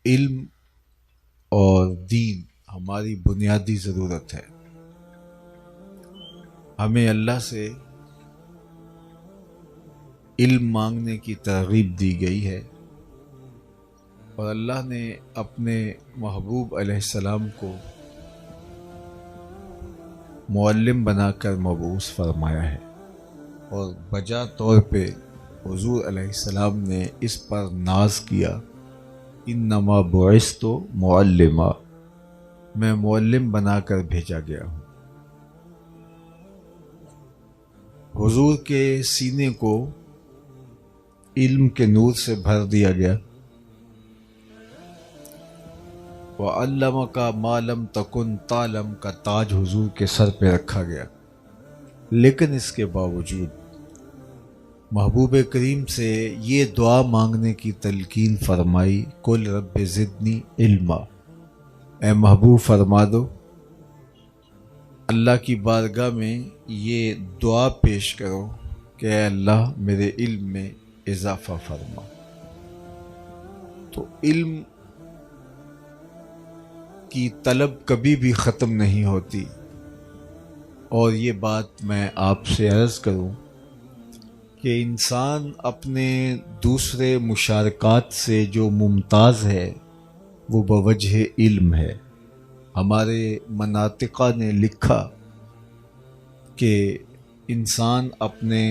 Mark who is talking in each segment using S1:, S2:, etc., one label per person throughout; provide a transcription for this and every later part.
S1: علم اور دین ہماری بنیادی ضرورت ہے۔ ہمیں اللہ سے علم مانگنے کی ترغیب دی گئی ہے، اور اللہ نے اپنے محبوب علیہ السلام کو معلم بنا کر مبعوث فرمایا ہے، اور بجا طور پہ حضور علیہ السلام نے اس پر ناز کیا، انما بعثت معلما، میں معلم بنا کر بھیجا گیا ہوں۔ حضور کے سینے کو علم کے نور سے بھر دیا گیا، وَعَلَّمَكَ مَا لَمْ تَكُنْ تَعْلَمْ کا تاج حضور کے سر پہ رکھا گیا، لیکن اس کے باوجود محبوب کریم سے یہ دعا مانگنے کی تلقین فرمائی، قُلْ رَبِّ زِدْنِی عِلْمًا، اے محبوب فرما دو، اللہ کی بارگاہ میں یہ دعا پیش کرو کہ اے اللہ میرے علم میں اضافہ فرما۔ تو علم کی طلب کبھی بھی ختم نہیں ہوتی، اور یہ بات میں آپ سے عرض کروں کہ انسان اپنے دوسرے مشارکات سے جو ممتاز ہے وہ بوجہ علم ہے۔ ہمارے مناطقہ نے لکھا کہ انسان اپنے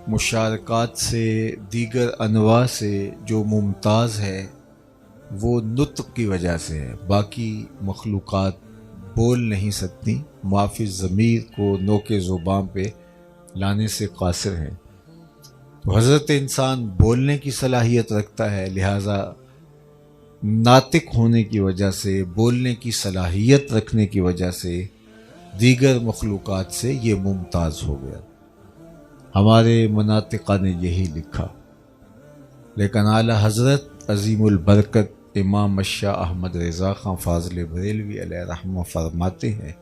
S1: مشارکات سے، دیگر انواع سے جو ممتاز ہے وہ نطق کی وجہ سے ہے، باقی مخلوقات بول نہیں سکتی، معافی ضمیر کو نوک زبان پہ لانے سے قاصر ہیں۔ تو حضرت انسان بولنے کی صلاحیت رکھتا ہے، لہٰذا ناطق ہونے کی وجہ سے، بولنے کی صلاحیت رکھنے کی وجہ سے دیگر مخلوقات سے یہ ممتاز ہو گیا۔ ہمارے مناطقہ نے یہی لکھا، لیکن اعلیٰ حضرت عظیم البرکت امام الشاہ احمد رضا خان فاضل بریلوی علیہ رحمہ فرماتے ہیں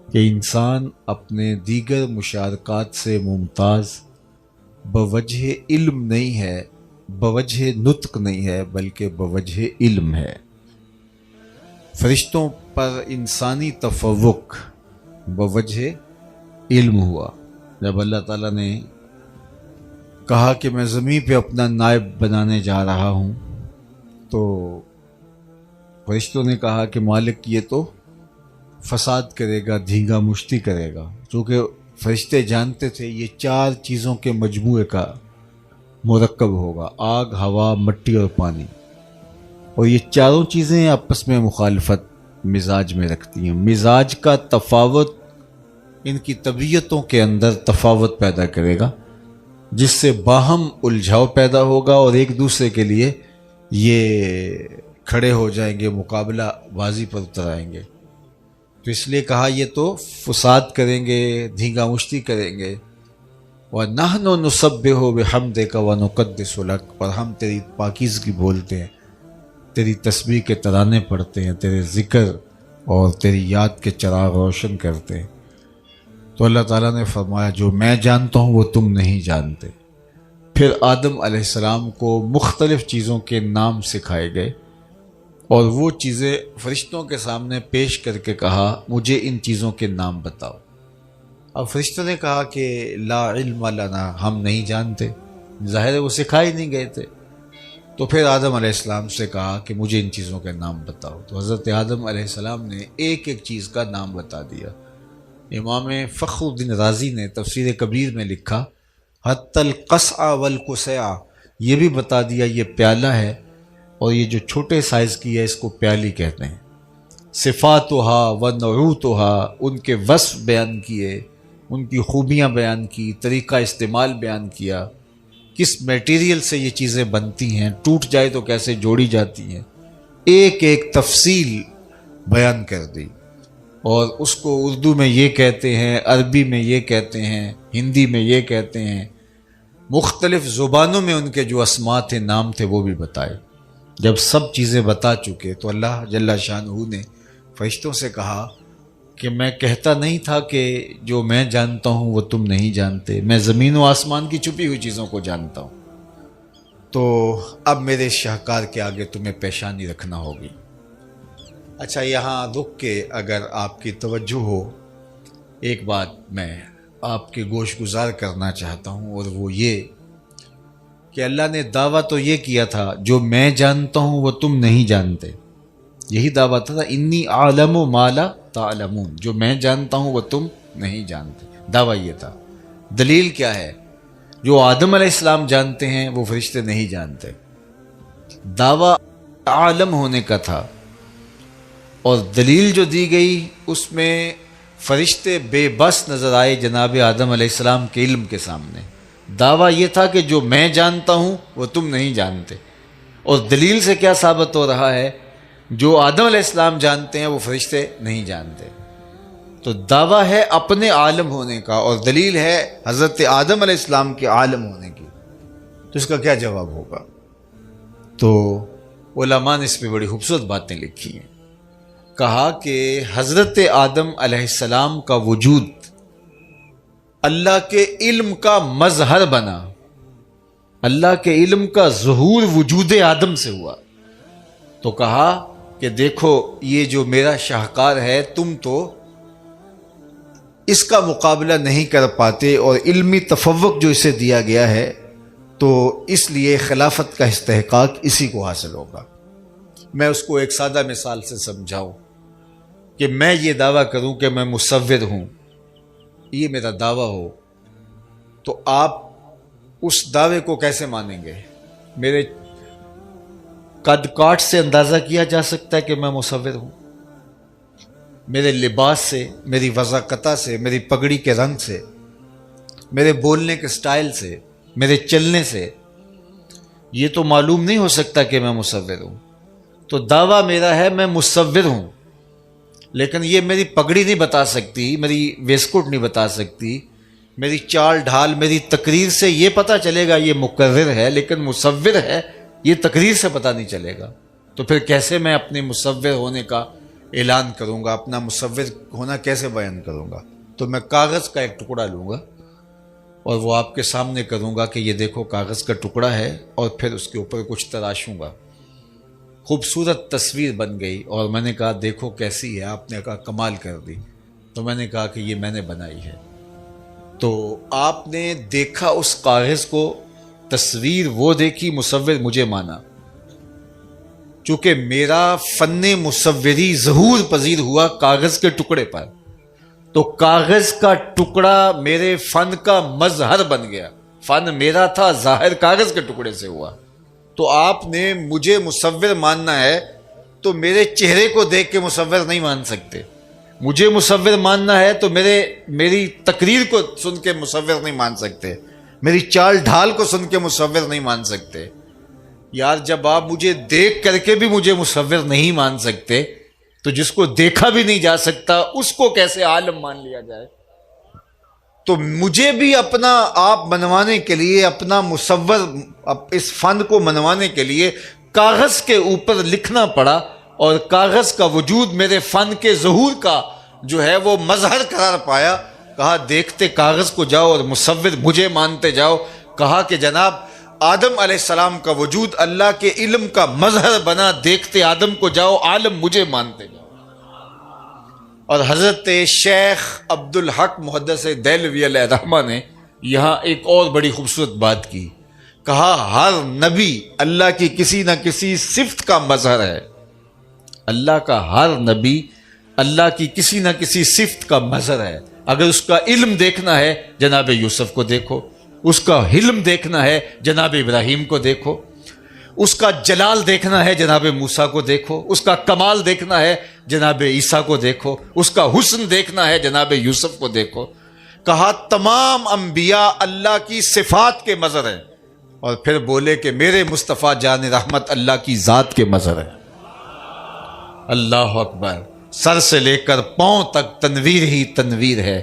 S1: کہ انسان اپنے دیگر مشارکات سے ممتاز بوجہ علم نہیں ہے، بوجہ نطق نہیں ہے، بلکہ بوجہ علم ہے۔ فرشتوں پر انسانی تفوق بوجہ علم ہوا۔ جب اللہ تعالیٰ نے کہا کہ میں زمین پہ اپنا نائب بنانے جا رہا ہوں، تو فرشتوں نے کہا کہ مالک یہ تو فساد کرے گا، دھیگا مشتی کرے گا، چونکہ فرشتے جانتے تھے یہ 4 چیزوں کے مجموعے کا مرکب ہوگا، آگ، ہوا، مٹی اور پانی، اور یہ چاروں چیزیں آپس میں مخالفت مزاج میں رکھتی ہیں۔ مزاج کا تفاوت ان کی طبیعتوں کے اندر تفاوت پیدا کرے گا، جس سے باہم الجھاؤ پیدا ہوگا، اور ایک دوسرے کے لیے یہ کھڑے ہو جائیں گے، مقابلہ بازی پر اتر آئیں گے۔ تو اس لیے کہا یہ تو فساد کریں گے، دھینگا مشتی کریں گے۔ وَنَحْنُ نُسَبِّحُ بِحَمْدِكَ وَنُقَدِّسُ لَكَ، اور ہم تیری پاکیزگی بولتے ہیں، تیری تسبیح کے ترانے پڑھتے ہیں، تیرے ذکر اور تیری یاد کے چراغ روشن کرتے ہیں۔ تو اللہ تعالیٰ نے فرمایا جو میں جانتا ہوں وہ تم نہیں جانتے۔ پھر آدم علیہ السلام کو مختلف چیزوں کے نام سکھائے گئے، اور وہ چیزیں فرشتوں کے سامنے پیش کر کے کہا مجھے ان چیزوں کے نام بتاؤ۔ اب فرشتوں نے کہا کہ لا علم لنا، ہم نہیں جانتے، ظاہر ہے وہ سکھائے نہیں گئے تھے۔ تو پھر آدم علیہ السلام سے کہا کہ مجھے ان چیزوں کے نام بتاؤ، تو حضرت آدم علیہ السلام نے ایک ایک چیز کا نام بتا دیا۔ امام فخر الدین رازی نے تفسیر کبیر میں لکھا حتی القصع والقصع، یہ بھی بتا دیا یہ پیالہ ہے، اور یہ جو چھوٹے سائز کی ہے اس کو پیالی کہتے ہیں۔ صفاتہا ونعوتہا، ان کے وصف بیان کیے، ان کی خوبیاں بیان کی، طریقہ استعمال بیان کیا، کس میٹیریل سے یہ چیزیں بنتی ہیں، ٹوٹ جائے تو کیسے جوڑی جاتی ہیں، ایک ایک تفصیل بیان کر دی۔ اور اس کو اردو میں یہ کہتے ہیں، عربی میں یہ کہتے ہیں، ہندی میں یہ کہتے ہیں، مختلف زبانوں میں ان کے جو اسماء تھے، نام تھے، وہ بھی بتائے۔ جب سب چیزیں بتا چکے تو اللہ جل شانہ نے فرشتوں سے کہا کہ میں کہتا نہیں تھا کہ جو میں جانتا ہوں وہ تم نہیں جانتے، میں زمین و آسمان کی چھپی ہوئی چیزوں کو جانتا ہوں۔ تو اب میرے شاہکار کے آگے تمہیں پیشانی رکھنا ہوگی۔ اچھا، یہاں رک کے اگر آپ کی توجہ ہو، ایک بات میں آپ کے گوش گزار کرنا چاہتا ہوں، اور وہ یہ کہ اللہ نے دعویٰ تو یہ کیا تھا جو میں جانتا ہوں وہ تم نہیں جانتے۔ یہی دعویٰ تھا، انی عالم ما لا تعلمون، جو میں جانتا ہوں وہ تم نہیں جانتے۔ دعویٰ یہ تھا۔ دلیل کیا ہے؟ جو آدم علیہ السلام جانتے ہیں وہ فرشتے نہیں جانتے۔ دعویٰ عالم ہونے کا تھا، اور دلیل جو دی گئی اس میں فرشتے بے بس نظر آئے جناب آدم علیہ السلام کے علم کے سامنے۔ دعویٰ یہ تھا کہ جو میں جانتا ہوں وہ تم نہیں جانتے، اور دلیل سے کیا ثابت ہو رہا ہے؟ جو آدم علیہ السلام جانتے ہیں وہ فرشتے نہیں جانتے۔ تو دعویٰ ہے اپنے عالم ہونے کا، اور دلیل ہے حضرت آدم علیہ السلام کے عالم ہونے کی۔ تو اس کا کیا جواب ہوگا؟ تو علماء نے اس پہ بڑی خوبصورت باتیں لکھی ہیں۔ کہا کہ حضرت آدم علیہ السلام کا وجود اللہ کے علم کا مظہر بنا، اللہ کے علم کا ظہور وجود آدم سے ہوا۔ تو کہا کہ دیکھو یہ جو میرا شاہکار ہے تم تو اس کا مقابلہ نہیں کر پاتے، اور علمی تفوق جو اسے دیا گیا ہے تو اس لیے خلافت کا استحقاق اسی کو حاصل ہوگا۔ میں اس کو ایک سادہ مثال سے سمجھاؤں کہ میں یہ دعویٰ کروں کہ میں مصور ہوں، یہ میرا دعویٰ ہو، تو آپ اس دعوے کو کیسے مانیں گے؟ میرے قد کاٹ سے اندازہ کیا جا سکتا ہے کہ میں مصور ہوں؟ میرے لباس سے، میری وضاقتہ سے، میری پگڑی کے رنگ سے، میرے بولنے کے سٹائل سے، میرے چلنے سے یہ تو معلوم نہیں ہو سکتا کہ میں مصور ہوں۔ تو دعویٰ میرا ہے میں مصور ہوں، لیکن یہ میری پگڑی نہیں بتا سکتی، میری ویسکوٹ نہیں بتا سکتی، میری چال ڈھال، میری تقریر سے یہ پتہ چلے گا یہ مقرر ہے، لیکن مصور ہے یہ تقریر سے پتہ نہیں چلے گا۔ تو پھر کیسے میں اپنے مصور ہونے کا اعلان کروں گا، اپنا مصور ہونا کیسے بیان کروں گا؟ تو میں کاغذ کا ایک ٹکڑا لوں گا اور وہ آپ کے سامنے کروں گا کہ یہ دیکھو کاغذ کا ٹکڑا ہے، اور پھر اس کے اوپر کچھ تراشوں گا۔ خوبصورت تصویر بن گئی، اور میں نے کہا دیکھو کیسی ہے؟ آپ نے کہا کمال کر دی۔ تو میں نے کہا کہ یہ میں نے بنائی ہے۔ تو آپ نے دیکھا اس کاغذ کو، تصویر وہ دیکھی، مصور مجھے مانا۔ چونکہ میرا فن مصوری ظہور پذیر ہوا کاغذ کے ٹکڑے پر، تو کاغذ کا ٹکڑا میرے فن کا مظہر بن گیا۔ فن میرا تھا، ظاہر کاغذ کے ٹکڑے سے ہوا۔ تو آپ نے مجھے مصور ماننا ہے تو میرے چہرے کو دیکھ کے مصور نہیں مان سکتے۔ مجھے مصور ماننا ہے تو میری تقریر کو سن کے مصور نہیں مان سکتے، میری چال ڈھال کو سن کے مصور نہیں مان سکتے۔ یار جب آپ مجھے دیکھ کر کے بھی مجھے مصور نہیں مان سکتے تو جس کو دیکھا بھی نہیں جا سکتا اس کو کیسے عالم مان لیا جائے؟ تو مجھے بھی اپنا آپ منوانے کے لیے، اپنا مصور اس فن کو منوانے کے لیے کاغذ کے اوپر لکھنا پڑا، اور کاغذ کا وجود میرے فن کے ظہور کا جو ہے وہ مظہر قرار پایا۔ کہا دیکھتے کاغذ کو جاؤ اور مصور مجھے مانتے جاؤ۔ کہا کہ جناب آدم علیہ السلام کا وجود اللہ کے علم کا مظہر بنا، دیکھتے آدم کو جاؤ، عالم مجھے مانتے جاؤ۔ اور حضرت شیخ عبدالحق محدث دہلوی علیہ رحمہ نے یہاں ایک اور بڑی خوبصورت بات کی۔ کہا ہر نبی اللہ کی کسی نہ کسی صفت کا مظہر ہے۔ اللہ کا ہر نبی اللہ کی کسی نہ کسی صفت کا مظہر ہے۔ اگر اس کا علم دیکھنا ہے جناب یوسف کو دیکھو، اس کا حلم دیکھنا ہے جناب ابراہیم کو دیکھو، اس کا جلال دیکھنا ہے جناب موسیٰ کو دیکھو، اس کا کمال دیکھنا ہے جناب عیسیٰ کو دیکھو، اس کا حسن دیکھنا ہے جناب یوسف کو دیکھو۔ کہا تمام انبیاء اللہ کی صفات کے مظہر ہیں، اور پھر بولے کہ میرے مصطفیٰ جان رحمت اللہ کی ذات کے مظہر ہیں۔ اللہ اکبر۔ سر سے لے کر پاؤں تک تنویر ہی تنویر ہے،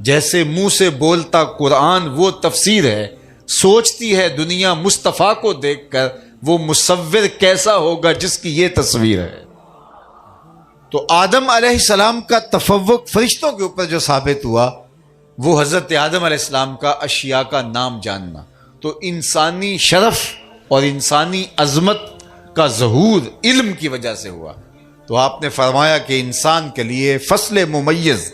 S1: جیسے منہ سے بولتا قرآن وہ تفسیر ہے، سوچتی ہے دنیا مصطفیٰ کو دیکھ کر وہ مصور کیسا ہوگا جس کی یہ تصویر ہے۔ تو آدم علیہ السلام کا تفوق فرشتوں کے اوپر جو ثابت ہوا وہ حضرت آدم علیہ السلام کا اشیاء کا نام جاننا۔ تو انسانی شرف اور انسانی عظمت کا ظہور علم کی وجہ سے ہوا۔ تو آپ نے فرمایا کہ انسان کے لیے فصل ممیز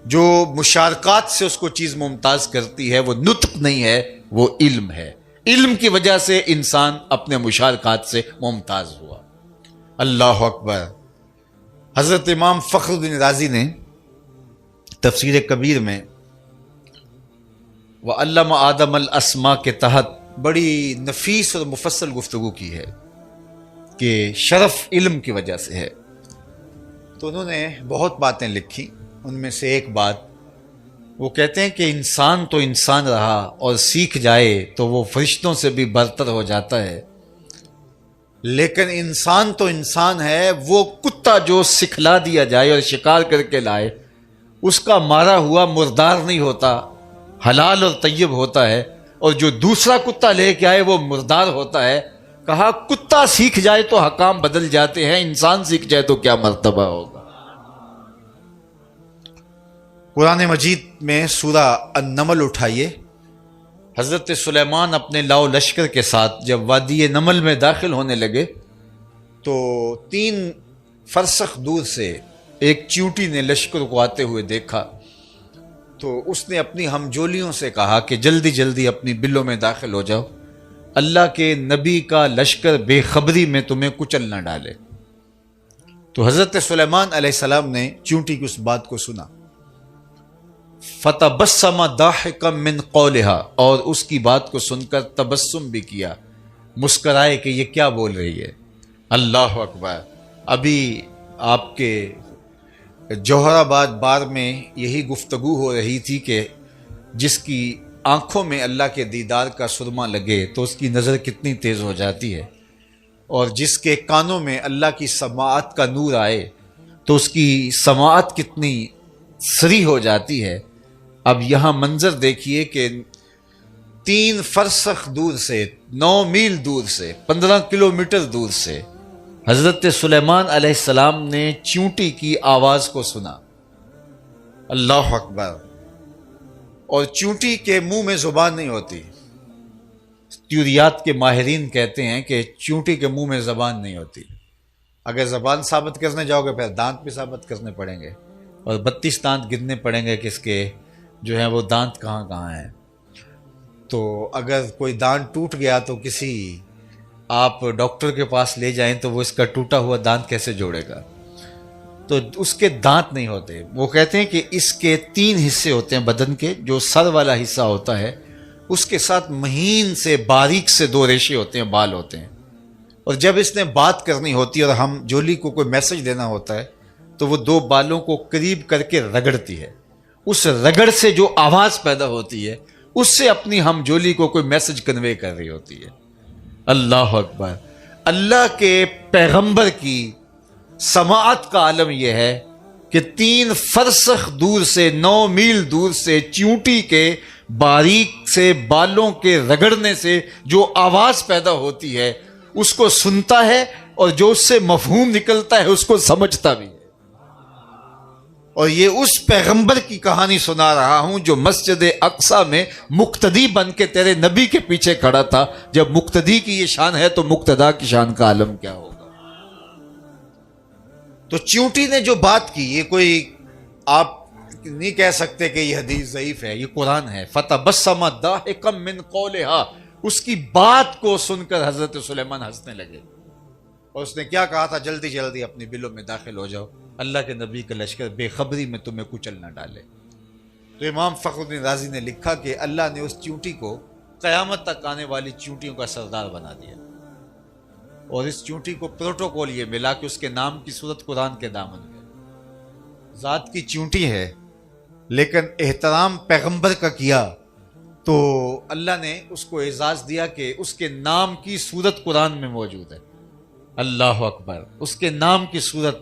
S1: جو مشارکات سے اس کو چیز ممتاز کرتی ہے وہ نطق نہیں ہے، وہ علم ہے۔ علم کی وجہ سے انسان اپنے مشارکات سے ممتاز ہوا۔ اللہ اکبر۔ حضرت امام فخر الدین رازی نے تفسیر کبیر میں وَعَلَّمَ آدَمَ الْأَسْمَاءَ کے تحت بڑی نفیس اور مفصل گفتگو کی ہے کہ شرف علم کی وجہ سے ہے۔ تو انہوں نے بہت باتیں لکھی، ان میں سے ایک بات وہ کہتے ہیں کہ انسان تو انسان رہا اور سیکھ جائے تو وہ فرشتوں سے بھی برتر ہو جاتا ہے، لیکن انسان تو انسان ہے، وہ کتا جو سکھلا دیا جائے اور شکار کر کے لائے اس کا مارا ہوا مردار نہیں ہوتا، حلال اور طیب ہوتا ہے، اور جو دوسرا کتا لے کے آئے وہ مردار ہوتا ہے۔ کہا کتا سیکھ جائے تو حکام بدل جاتے ہیں، انسان سیکھ جائے تو کیا مرتبہ ہوگا۔ قرآن مجید میں سورہ النمل اٹھائیے۔ حضرت سلیمان اپنے لاؤ لشکر کے ساتھ جب وادی نمل میں داخل ہونے لگے تو 3 فرسخ دور سے ایک چیونٹی نے لشکر کو آتے ہوئے دیکھا، تو اس نے اپنی ہمجولیوں سے کہا کہ جلدی جلدی اپنی بلوں میں داخل ہو جاؤ، اللہ کے نبی کا لشکر بے خبری میں تمہیں کچل نہ ڈالے۔ تو حضرت سلیمان علیہ السلام نے چیونٹی کی اس بات کو سنا، فتبسم ضاحکا من قولها، اور اس کی بات کو سن کر تبسم بھی کیا، مسکرائے کہ یہ کیا بول رہی ہے۔ اللہ اکبر۔ ابھی آپ کے جوہر آباد بار میں یہی گفتگو ہو رہی تھی کہ جس کی آنکھوں میں اللہ کے دیدار کا سرما لگے تو اس کی نظر کتنی تیز ہو جاتی ہے، اور جس کے کانوں میں اللہ کی سماعت کا نور آئے تو اس کی سماعت کتنی سری ہو جاتی ہے۔ اب یہاں منظر دیکھیے کہ 3 فرسخ دور سے، 9 میل دور سے، 15 کلومیٹر دور سے حضرت سلیمان علیہ السلام نے چیونٹی کی آواز کو سنا۔ اللہ اکبر۔ اور چیونٹی کے منہ میں زبان نہیں ہوتی، طیوریات کے ماہرین کہتے ہیں کہ چیونٹی کے منہ میں زبان نہیں ہوتی، اگر زبان ثابت کرنے جاؤ گے پھر دانت بھی ثابت کرنے پڑیں گے، اور 32 دانت گننے پڑیں گے کہ اس کے جو ہیں وہ دانت کہاں کہاں ہیں۔ تو اگر کوئی دانت ٹوٹ گیا تو کسی آپ ڈاکٹر کے پاس لے جائیں تو وہ اس کا ٹوٹا ہوا دانت کیسے جوڑے گا؟ تو اس کے دانت نہیں ہوتے۔ وہ کہتے ہیں کہ اس کے 3 حصے ہوتے ہیں بدن کے، جو سر والا حصہ ہوتا ہے اس کے ساتھ مہین سے باریک سے 2 ریشے ہوتے ہیں، بال ہوتے ہیں، اور جب اس نے بات کرنی ہوتی ہے اور ہم جولی کو کوئی میسج دینا ہوتا ہے تو وہ 2 بالوں کو قریب کر کے رگڑتی ہے، اس رگڑ سے جو آواز پیدا ہوتی ہے اس سے اپنی ہم جولی کو کوئی میسج کنوے کر رہی ہوتی ہے۔ اللہ اکبر۔ اللہ کے پیغمبر کی سماعت کا عالم یہ ہے کہ 3 فرسخ دور سے، 9 میل دور سے چیونٹی کے باریک سے بالوں کے رگڑنے سے جو آواز پیدا ہوتی ہے اس کو سنتا ہے، اور جو اس سے مفہوم نکلتا ہے اس کو سمجھتا بھی ہے۔ اور یہ اس پیغمبر کی کہانی سنا رہا ہوں جو مسجد اقصی میں مقتدی بن کے تیرے نبی کے پیچھے کھڑا تھا۔ جب مقتدی کی یہ شان ہے تو مقتدا کی شان کا عالم کیا ہوگا۔ تو چیونٹی نے جو بات کی، یہ کوئی آپ نہیں کہہ سکتے کہ یہ حدیث ضعیف ہے، یہ قرآن ہے۔ فتبسم ضاحکا من قولها، اس کی بات کو سن کر حضرت سلیمان ہنسنے لگے، اور اس نے کیا کہا تھا؟ جلدی جلدی اپنی بلوں میں داخل ہو جاؤ، اللہ کے نبی کا لشکر بے خبری میں تمہیں کچل نہ ڈالے۔ تو امام فخر الدین رازی نے لکھا کہ اللہ نے اس چیونٹی کو قیامت تک آنے والی چیونٹیوں کا سردار بنا دیا، اور اس چیونٹی کو پروٹوکول یہ ملا کہ اس کے نام کی صورت قرآن کے دامن میں۔ ذات کی چیونٹی ہے لیکن احترام پیغمبر کا کیا تو اللہ نے اس کو اعزاز دیا کہ اس کے نام کی صورت قرآن میں موجود ہے۔ اللہ اکبر۔ اس کے نام کی صورت،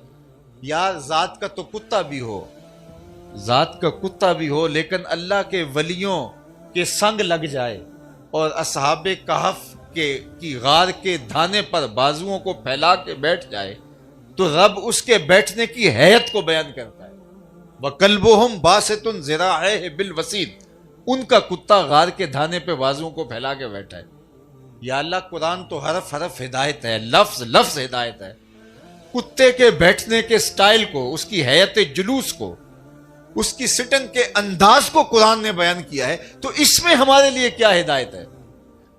S1: یار ذات کا تو کتا بھی ہو، ذات کا کتا بھی ہو، لیکن اللہ کے ولیوں کے سنگ لگ جائے اور اصحاب کہف کی غار کے دھانے پر بازوؤں کو پھیلا کے بیٹھ جائے تو رب اس کے بیٹھنے کی حیت کو بیان کرتا ہے۔ وَقَلْبُهُمْ بَاسِطٌ ذِرَاعَيْهِ بِالْوَسِيدِ، ان کا کتا غار کے دھانے پہ بازوؤں کو پھیلا کے بیٹھا ہے۔ یا اللہ قرآن تو حرف حرف ہدایت ہے، لفظ لفظ ہدایت ہے. کتے کے بیٹھنے کے سٹائل کو، اس کی حیت جلوس کو، اس کی سٹنگ کے انداز کو قرآن نے بیان کیا ہے، تو اس میں ہمارے لیے کیا ہدایت ہے؟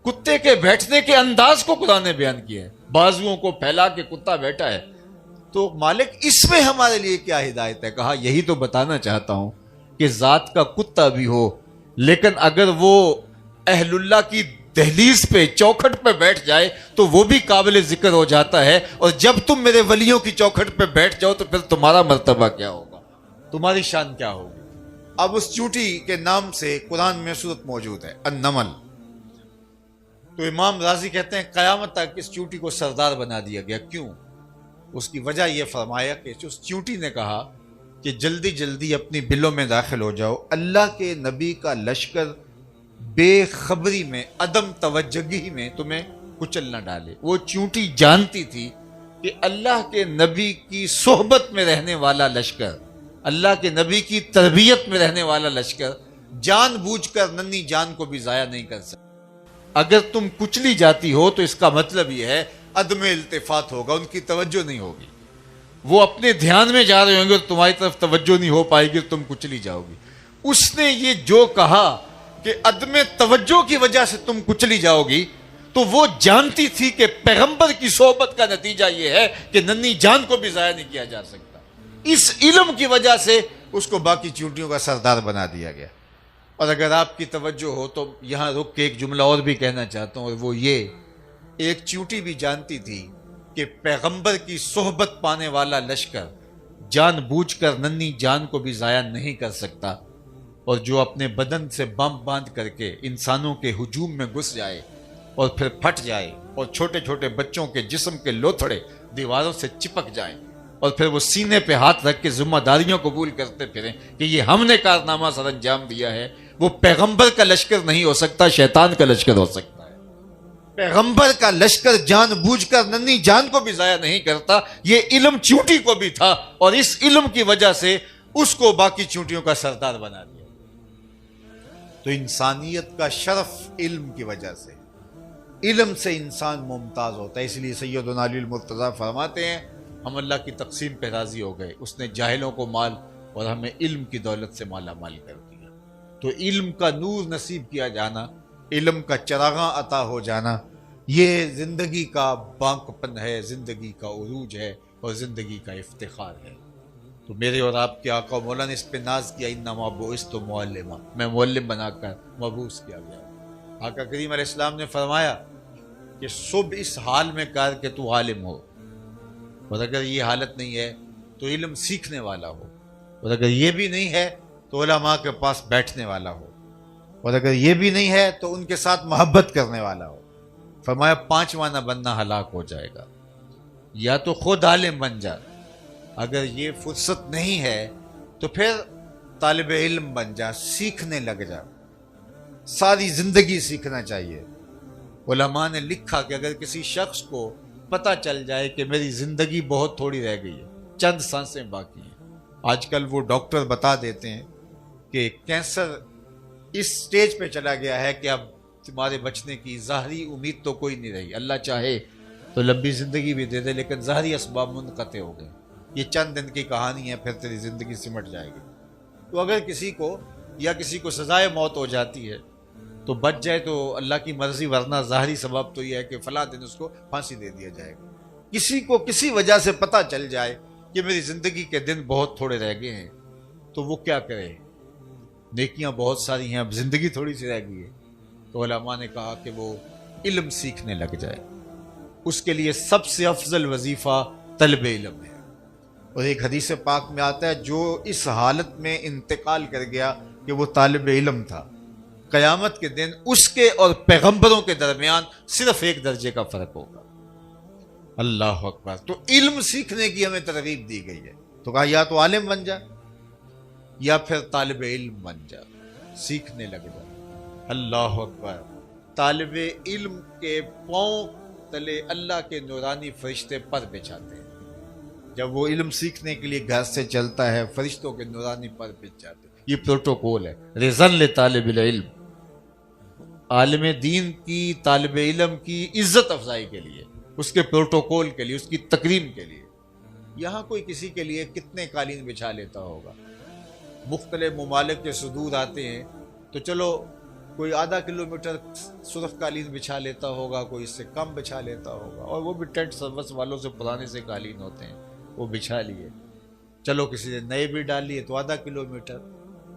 S1: کتے کے بیٹھنے کے انداز کو قرآن نے بیان کیا ہے، بازوؤں کو پھیلا کے کتا بیٹھا ہے، تو مالک اس میں ہمارے لیے کیا ہدایت ہے؟ کہا یہی تو بتانا چاہتا ہوں کہ ذات کا کتا بھی ہو، لیکن اگر وہ اہل اللہ کی دہلیز پہ، چوکھٹ پہ بیٹھ جائے تو وہ بھی قابل ذکر ہو جاتا ہے. اور جب تم میرے ولیوں کی چوکھٹ پہ بیٹھ جاؤ تو پھر تمہارا مرتبہ کیا ہوگا، تمہاری شان کیا ہوگی. اب اس چونٹی کے نام سے قرآن میں سورت موجود ہے، النمل. تو امام رازی کہتے ہیں قیامت تک اس چونٹی کو سردار بنا دیا گیا. کیوں؟ اس کی وجہ یہ فرمایا کہ اس چونٹی نے کہا کہ جلدی جلدی اپنی بلوں میں داخل ہو جاؤ، اللہ کے نبی کا لشکر بے خبری میں، عدم توجہی میں تمہیں کچل نہ ڈالے. وہ چونٹی جانتی تھی کہ اللہ کے نبی کی صحبت میں رہنے والا لشکر، اللہ کے نبی کی تربیت میں رہنے والا لشکر جان بوجھ کر ننھی جان کو بھی ضائع نہیں کر سکتا. اگر تم کچلی جاتی ہو تو اس کا مطلب یہ ہے عدم التفات ہوگا، ان کی توجہ نہیں ہوگی، وہ اپنے دھیان میں جا رہے ہوں گے اور تمہاری طرف توجہ نہیں ہو پائے گی، تم کچلی جاؤ گی. اس نے یہ جو کہا کہ عدم توجہ کی وجہ سے تم کچلی جاؤ گی، تو وہ جانتی تھی کہ پیغمبر کی صحبت کا نتیجہ یہ ہے کہ ننھی جان کو بھی ضائع نہیں کیا جا سکتا. اس علم کی وجہ سے اس کو باقی چونٹیوں کا سردار بنا دیا گیا. اور اگر آپ کی توجہ ہو تو یہاں رک کے ایک جملہ اور بھی کہنا چاہتا ہوں، اور وہ یہ، ایک چونٹی بھی جانتی تھی کہ پیغمبر کی صحبت پانے والا لشکر جان بوجھ کر ننھی جان کو بھی ضائع نہیں کر سکتا، اور جو اپنے بدن سے بم باندھ کر کے انسانوں کے ہجوم میں گھس جائے اور پھر پھٹ جائے اور چھوٹے چھوٹے بچوں کے جسم کے لوتھڑے دیواروں سے چپک جائیں اور پھر وہ سینے پہ ہاتھ رکھ کے ذمہ داریوں قبول کرتے پھریں کہ یہ ہم نے کارنامہ سر انجام دیا ہے، وہ پیغمبر کا لشکر نہیں ہو سکتا، شیطان کا لشکر ہو سکتا ہے. پیغمبر کا لشکر جان بوجھ کر ننھی جان کو بھی ضائع نہیں کرتا. یہ علم چونٹی کو بھی تھا، اور اس علم کی وجہ سے اس کو باقی چونٹیوں کا سردار بنا دیا. تو انسانیت کا شرف علم کی وجہ سے، علم سے انسان ممتاز ہوتا ہے. اس لیے سیدنا علی المرتضیٰ فرماتے ہیں ہم اللہ کی تقسیم پہ راضی ہو گئے، اس نے جاہلوں کو مال اور ہمیں علم کی دولت سے مالا مال کر دیا. تو علم کا نور نصیب کیا جانا، علم کا چراغاں عطا ہو جانا، یہ زندگی کا بانکپن ہے، زندگی کا عروج ہے اور زندگی کا افتخار ہے. تو میرے اور آپ کے آقا مولا نے اس پہ ناز کیا، انما بعثت معلما، میں معلم بنا کر مبعوث کیا گیا. آقا کریم علیہ السلام نے فرمایا کہ صبح اس حال میں کر کہ تو عالم ہو، اور اگر یہ حالت نہیں ہے تو علم سیکھنے والا ہو، اور اگر یہ بھی نہیں ہے تو علماء کے پاس بیٹھنے والا ہو، اور اگر یہ بھی نہیں ہے تو ان کے ساتھ محبت کرنے والا ہو. فرمایا پانچواں نہ بننا ہلاک ہو جائے گا. یا تو خود عالم بن جا، اگر یہ فرصت نہیں ہے تو پھر طالب علم بن جا، سیکھنے لگ جا. ساری زندگی سیکھنا چاہیے. علماء نے لکھا کہ اگر کسی شخص کو پتہ چل جائے کہ میری زندگی بہت تھوڑی رہ گئی ہے، چند سانسیں باقی ہیں، آج کل وہ ڈاکٹر بتا دیتے ہیں کہ کینسر اس سٹیج پہ چلا گیا ہے کہ اب تمہارے بچنے کی ظاہری امید تو کوئی نہیں رہی، اللہ چاہے تو لمبی زندگی بھی دے دے لیکن ظاہری اسباب منقطع ہو گئے، یہ چند دن کی کہانی ہے، پھر تیری زندگی سمٹ جائے گی. تو اگر کسی کو سزائے موت ہو جاتی ہے تو بچ جائے تو اللہ کی مرضی، ورنہ ظاہری سبب تو یہ ہے کہ فلاں دن اس کو پھانسی دے دیا جائے گا. کسی کو کسی وجہ سے پتہ چل جائے کہ میری زندگی کے دن بہت تھوڑے رہ گئے ہیں تو وہ کیا کرے؟ نیکیاں بہت ساری ہیں، اب زندگی تھوڑی سی رہ گئی ہے. تو علماء نے کہا کہ وہ علم سیکھنے لگ جائے. اس کے لیے سب سے افضل وظیفہ طلب علم ہے. اور ایک حدیث پاک میں آتا ہے جو اس حالت میں انتقال کر گیا کہ وہ طالب علم تھا، قیامت کے دن اس کے اور پیغمبروں کے درمیان صرف 1 درجے کا فرق ہوگا. اللہ اکبر. تو علم سیکھنے کی ہمیں ترغیب دی گئی ہے. تو کہا یا تو عالم بن جا یا پھر طالب علم بن جا، سیکھنے لگ جا. اللہ اکبر. طالب علم کے پاؤں تلے اللہ کے نورانی فرشتے پر بچھاتے ہیں. جب وہ علم سیکھنے کے لیے گھر سے چلتا ہے فرشتوں کے نورانی پر بچھ جاتے ہیں. یہ پروٹوکول ہے، رزن لطالب العلم. عالم دین کی، طالب علم کی عزت افزائی کے لیے، اس کے پروٹوکول کے لیے، اس کی تکریم کے لیے، یہاں کوئی کسی کے لیے کتنے قالین بچھا لیتا ہوگا۔ مختلف ممالک کے صدور آتے ہیں تو چلو کوئی آدھا کلومیٹر سرخ قالین بچھا لیتا ہوگا، کوئی اس سے کم بچھا لیتا ہوگا، اور وہ بھی ٹینٹ سروس والوں سے پرانے سے قالین ہوتے ہیں، وہ بچھا لیے۔ چلو کسی نے نئے بھی ڈال لیے تو آدھا کلومیٹر،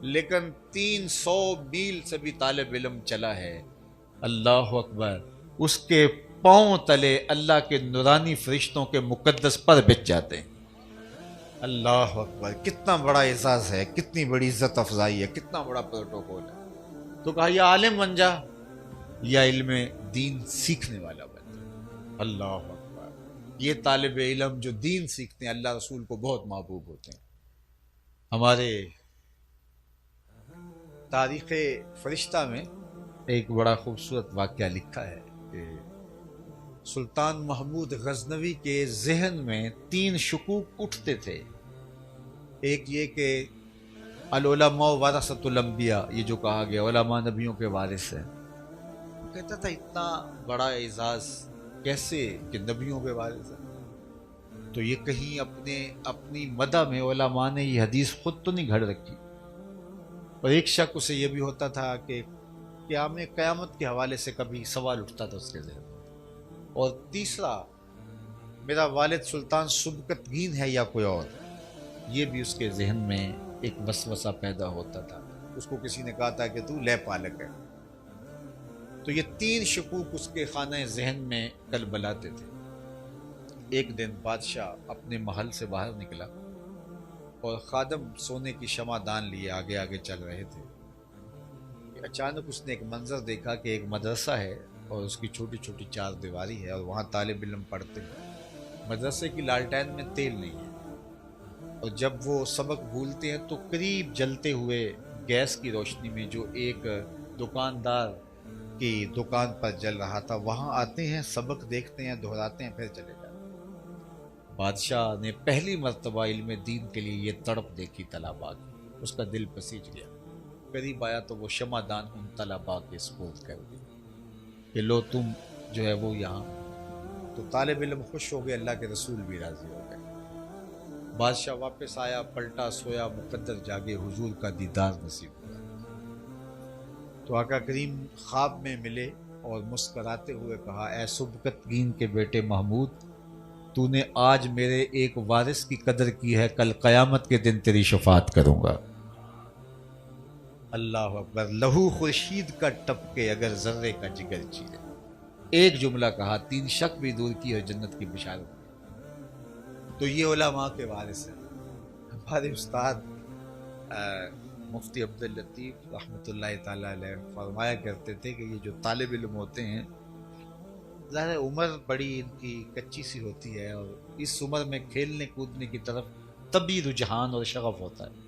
S1: لیکن 300 میل سے بھی طالب علم چلا ہے، اللہ اکبر، اس کے پاؤں تلے اللہ کے نورانی فرشتوں کے مقدس پر بچ جاتے ہیں۔ اللہ اکبر، کتنا بڑا اعزاز ہے، کتنی بڑی عزت افزائی ہے، کتنا بڑا پروٹوکول ہے۔ تو کہا یا عالم بن جا یا علم دین سیکھنے والا بن جا۔ اللہ اکبر، یہ طالب علم جو دین سیکھتے ہیں اللہ رسول کو بہت محبوب ہوتے ہیں۔ ہمارے تاریخ فرشتہ میں ایک بڑا خوبصورت واقعہ لکھا ہے کہ سلطان محمود غزنوی کے ذہن میں 3 شکوک اٹھتے تھے۔ ایک یہ کہ العلماء ورثۃ الانبیاء، یہ جو کہا گیا علماء نبیوں کے وارث ہیں، وہ کہتا تھا اتنا بڑا اعزاز کیسے کہ نبیوں کے وارث ہیں؟ تو یہ کہیں اپنی مدح میں علماء نے یہ حدیث خود تو نہیں گھڑ رکھی۔ اور ایک شک اسے یہ بھی ہوتا تھا کہ قیامت کے حوالے سے کبھی سوال اٹھتا تھا اس کے ذہن میں۔ اور تیسرا، میرا والد سلطان سبکتگین ہے یا کوئی اور، یہ بھی اس کے ذہن میں ایک وسوسہ پیدا ہوتا تھا۔ اس کو کسی نے کہا تھا کہ تو لے پالک ہے۔ تو یہ 3 شکوک اس کے خانہ ذہن میں کلبلاتے تھے۔ ایک دن بادشاہ اپنے محل سے باہر نکلا اور خادم سونے کی شمع دان لیے آگے آگے چل رہے تھے۔ اچانک اس نے ایک منظر دیکھا کہ ایک مدرسہ ہے اور اس کی چھوٹی چھوٹی 4 دیواری ہے اور وہاں طالب علم پڑھتے ہیں۔ مدرسے کی لالٹین میں تیل نہیں ہے، اور جب وہ سبق بھولتے ہیں تو قریب جلتے ہوئے گیس کی روشنی میں جو ایک دکاندار کی دکان پر جل رہا تھا وہاں آتے ہیں، سبق دیکھتے ہیں، دہراتے ہیں، پھر چلے جاتے ہیں۔ بادشاہ نے پہلی مرتبہ علم دین کے لیے یہ تڑپ دیکھی طلباء کی، اس کا دل پسیج گیا۔ قریب آیا تو وہ شمع دان ان طلباء کے سپرد کر دی کہ لو تم جو ہے وہ یہاں۔ تو طالب علم خوش ہو گئے، اللہ کے رسول بھی راضی ہو گئے۔ بادشاہ واپس آیا، پلٹا سویا، مقدر جاگے، حضور کا دیدار نصیب ہوا۔ تو آقا کریم خواب میں ملے اور مسکراتے ہوئے کہا، اے سبکتگین کے بیٹے محمود، تو نے آج میرے ایک وارث کی قدر کی ہے، کل قیامت کے دن تیری شفاعت کروں گا۔ اللہ اکبر، لہو خورشید کا ٹپکے اگر ذرے کا جگر چیرے۔ ایک جملہ کہا، 3 شک بھی دور کی اور جنت کی بشارت۔ تو یہ علماء کے وارث ہیں۔ ہمارے استاد مفتی عبداللطیف رحمۃ اللہ تعالیٰ علیہ فرمایا کرتے تھے کہ یہ جو طالب علم ہوتے ہیں، ظاہر عمر بڑی ان کی کچی سی ہوتی ہے، اور اس عمر میں کھیلنے کودنے کی طرف طبی رجحان اور شغف ہوتا ہے۔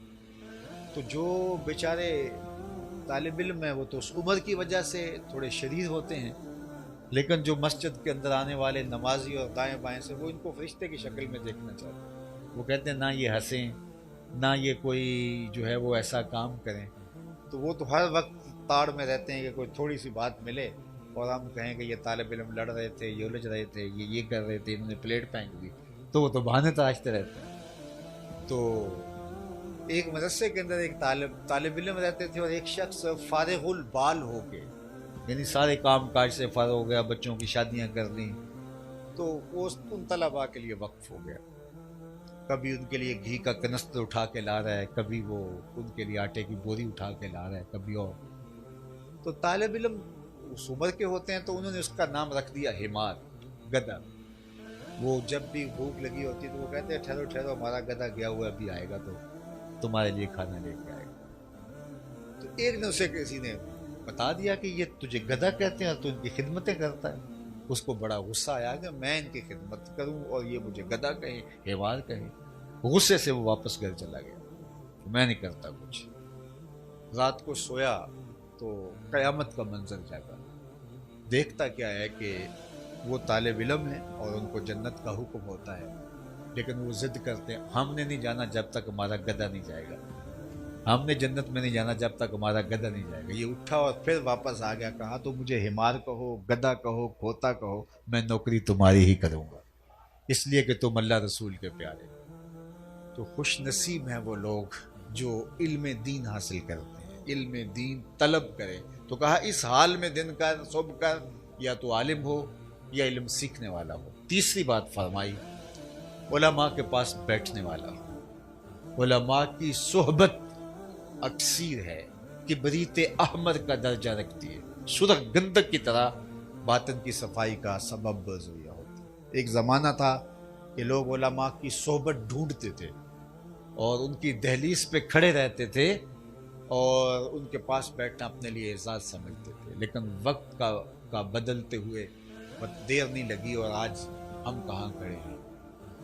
S1: تو جو بیچارے طالب علم ہیں وہ تو اس عمر کی وجہ سے تھوڑے شریر ہوتے ہیں، لیکن جو مسجد کے اندر آنے والے نمازی اور دائیں بائیں سے، وہ ان کو فرشتے کی شکل میں دیکھنا چاہتے ہیں۔ وہ کہتے ہیں نہ یہ ہنسیں، نہ یہ کوئی جو ہے وہ ایسا کام کریں۔ تو وہ تو ہر وقت تاڑ میں رہتے ہیں کہ کوئی تھوڑی سی بات ملے اور ہم کہیں کہ یہ طالب علم لڑ رہے تھے، یہ الجھ رہے تھے، یہ کر رہے تھے، انہوں نے پلیٹ پھینک دی، تو وہ تو بہانے تراشتے رہتے ہیں۔ تو ایک مدرسے کے اندر ایک طالب علم رہتے تھے، اور ایک شخص فارغ البال ہو کے، یعنی سارے کام کاج سے فارغ ہو گیا، بچوں کی شادیاں کر لیں، تو وہ ان طلباء کے لیے وقف ہو گیا۔ کبھی ان کے لیے گھی کا کنستر اٹھا کے لا رہا ہے، کبھی وہ ان کے لیے آٹے کی بوری اٹھا کے لا رہا ہے، کبھی اور۔ تو طالب علم اس عمر کے ہوتے ہیں تو انہوں نے اس کا نام رکھ دیا حمار، گدھا۔ وہ جب بھی بھوک لگی ہوتی تو وہ کہتے ہیں ٹھہرو ٹھہرو، ہمارا گدھا گیا ہوا ابھی آئے گا تو تمہارے لیے کھانا لے کے آئے گا۔ تو ایک نے اسے کسی نے بتا دیا کہ یہ تجھے گدھا کہتے ہیں اور تو ان کی خدمتیں کرتا ہے۔ اس کو بڑا غصہ آیا کہ میں ان کی خدمت کروں اور یہ مجھے گدھا کہیں، حیوان کہیں۔ غصے سے وہ واپس گھر چلا گیا، میں نہیں کرتا کچھ۔ رات کو سویا تو قیامت کا منظر جاگا۔ دیکھتا کیا ہے کہ وہ طالب علم ہیں اور ان کو جنت کا حکم ہوتا ہے، لیکن وہ ضد کرتے ہیں ہم نے نہیں جانا جب تک ہمارا گدھا نہیں جائے گا۔ ہم نے جنت میں نہیں جانا جب تک ہمارا گدھا نہیں جائے گا. یہ اٹھا اور پھر واپس آ گیا. کہا تو مجھے ہمار کہو، گدھا کہو، کھوتا کہو، میں نوکری تمہاری ہی کروں گا، اس لیے کہ تم اللہ رسول کے پیارے. تو خوش نصیب ہیں وہ لوگ جو علم دین حاصل کرتے ہیں، علم دین طلب کرے. تو کہا اس حال میں دن کر صبح کر، یا تو عالم ہو یا علم سیکھنے والا ہو. تیسری بات فرمائی علماء کے پاس بیٹھنے والا ہو. علماء کی صحبت اکثیر ہے، کبریت احمر کا درجہ رکھتی ہے، سرخ گندک کی طرح باطن کی صفائی کا سبب ذریعہ ہوتی ہے. ایک زمانہ تھا کہ لوگ علماء کی صحبت ڈھونڈتے تھے اور ان کی دہلیز پہ کھڑے رہتے تھے اور ان کے پاس بیٹھنا اپنے لیے اعزاز سمجھتے تھے. لیکن وقت کا بدلتے ہوئے بہت دیر نہیں لگی اور آج ہم کہاں کھڑے ہیں.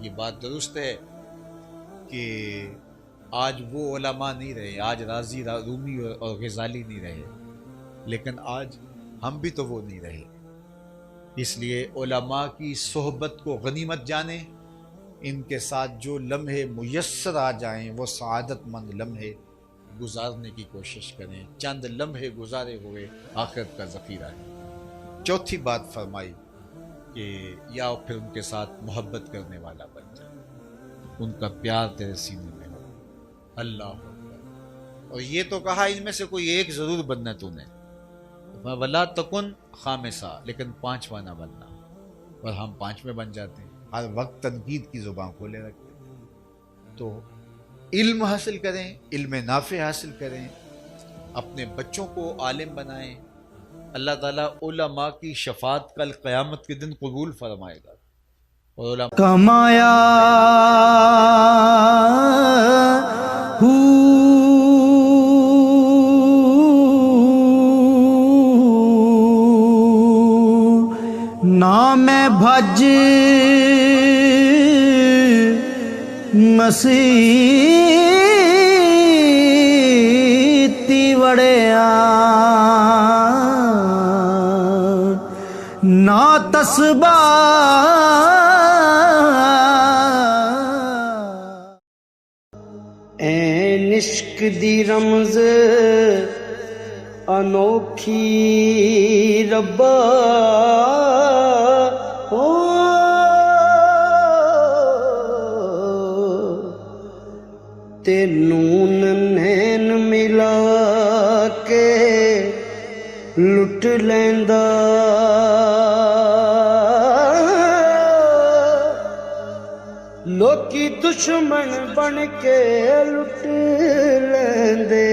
S1: یہ بات درست ہے کہ آج وہ علماء نہیں رہے، آج رازی رومی اور غزالی نہیں رہے، لیکن آج ہم بھی تو وہ نہیں رہے. اس لیے علماء کی صحبت کو غنیمت جانیں، ان کے ساتھ جو لمحے میسر آ جائیں وہ سعادت مند لمحے گزارنے کی کوشش کریں. چند لمحے گزارے ہوئے آخرت کا ذخیرہ ہے. چوتھی بات فرمائی کہ یا پھر ان کے ساتھ محبت کرنے والا بن جائے، ان کا پیار تیرے سینے میں ہو. اللہ اکبر. اور یہ تو کہا ان میں سے کوئی ایک ضرور بننا تو نے، ولا تکن خامسہ، لیکن پانچواں نہ بننا. اور ہم پانچویں بن جاتے ہیں، ہر وقت تنقید کی زبان کھولے رکھتے ہیں. تو علم حاصل کریں، علم نافع حاصل کریں، اپنے بچوں کو عالم بنائیں. اللہ تعالیٰ علماء کی شفاعت کل قیامت کے دن قبول فرمائے گا. اور علماء
S2: کمایا نام بھج مسیتی وڑیا نا تسبا اے عشق دی رمز انوکھی ربا تینوں نین ملا کے لٹ لیندا لوکی دشمن بن کے لٹ لیندے.